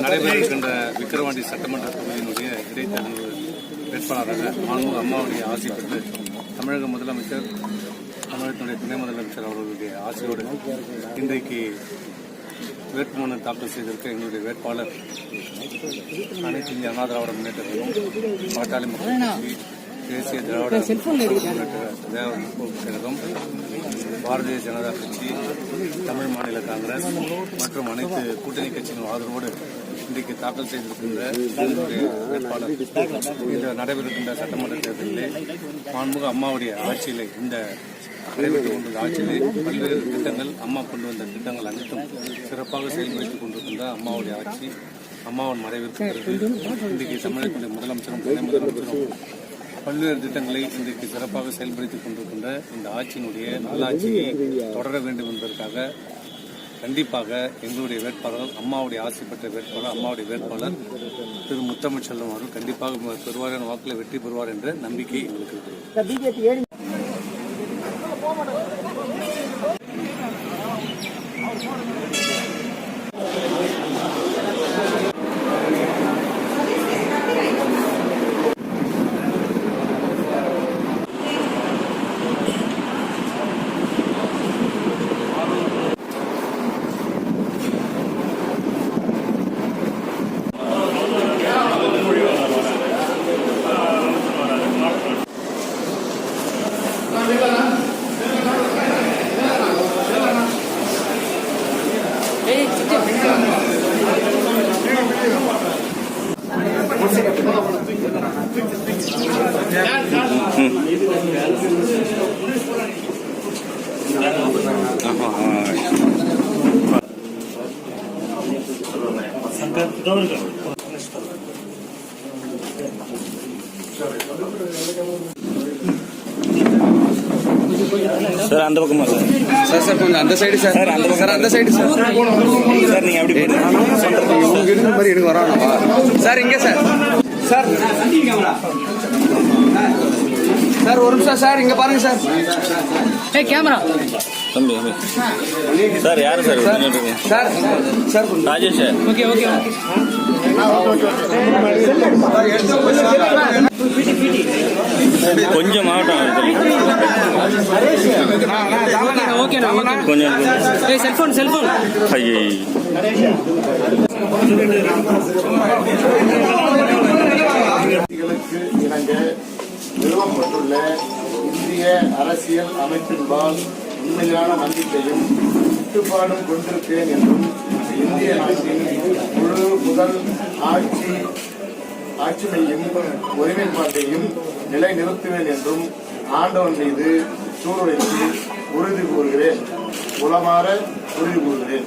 நடைபெறுகின்ற விக்கிரவாண்டி சட்டமன்ற தொகுதியினுடைய இடைத்தேர்தல் வேட்பாளராக அம்மாவுடைய ஆசி பெற்று தமிழக முதலமைச்சர், தமிழகத்தினுடைய துணை முதலமைச்சர் அவர்களுடைய ஆசையோடு இன்றைக்கு வேட்புமனு தாக்கல் செய்திருக்க எங்களுடைய வேட்பாளர் அனைத்து இந்திய அண்ணா திராவிட முன்னேற்ற கழகம், பாட்டாளி மக்கள் கட்சி, தேசிய திராவிட கழகம், பாரதிய ஜனதா கட்சி, தமிழ் மாநில காங்கிரஸ் மற்றும் அனைத்து கூட்டணி கட்சியின் ஆதரவோடு இன்றைக்கு தாக்கல் செய்திருக்கின்ற எங்களுடைய வேட்பாளர் இந்த நடைபெறுகின்ற சட்டமன்ற தேர்தலிலே மாண்புமிகு அம்மாவுடைய ஆட்சியிலே இந்த நடைபெற்றுக் கொண்டுள்ள ஆட்சியிலே பல்வேறு திட்டங்கள், அம்மா கொண்டு வந்த திட்டங்கள் அனைத்தும் சிறப்பாக செயல்படுத்திக் கொண்டிருக்கின்ற அம்மாவுடைய ஆட்சி, அம்மாவின் மறைவிற்கு பிறகு இன்றைக்கு தமிழகத்தினுடைய முதலமைச்சரும் துணை முதலமைச்சரும் பல்வேறு திட்டங்களை இன்றைக்கு சிறப்பாக செயல்படுத்திக் கொண்டிருக்கின்ற இந்த ஆட்சியினுடைய நல்லாட்சியை தொடர வேண்டும் என்பதற்காக கண்டிப்பாக எங்களுடைய வேட்பாளர், அம்மாவுடைய ஆசை பெற்ற வேட்பாளர், அம்மாவுடைய வேட்பாளர் திரு முத்தமிழ்ச்செல்வம் அவர்கள் கண்டிப்பாக பெருவாரியான வாக்குகளை வெற்றி பெறுவார் என்ற நம்பிக்கை எங்களுக்கு இருக்கிறது. சார் அந்த பக்கமா சார் சார் சார் கொஞ்சம் அந்த சைடு சார் சார் அந்த பக்கம் சார் அந்த சைடு சார் சார் நீங்க அப்படி இங்க இருந்த மாதிரி எடுக்க வரானவா சார் இங்கே சார் சார் சார் ஒரு நிமிஷம் சார் இங்க பாருங்க சார் ஏய் கேமரா தம்பி சார் யாரு sir sir sir Rajesh okay okay கொஞ்சம் மாவட்டம் கொஞ்சம் செல்போன் ஐயே இணங்க நிறுவப்பட்டுள்ள இந்திய அரசியல் அமைப்பின்பால் உண்மையான நம்பிக்கையும் கட்டுப்பாடும் கொண்டிருப்பேன் என்றும் இந்திய நாட்டின் முழு முதல் ஆட்சிமையும் ஒருமைப்பாட்டையும் நிலைநிறுத்துவேன் என்றும் ஆண்டவன் மீது சூளுரைத்து உறுதி கூறுகிறேன், உளமாற உறுதி கூறுகிறேன்.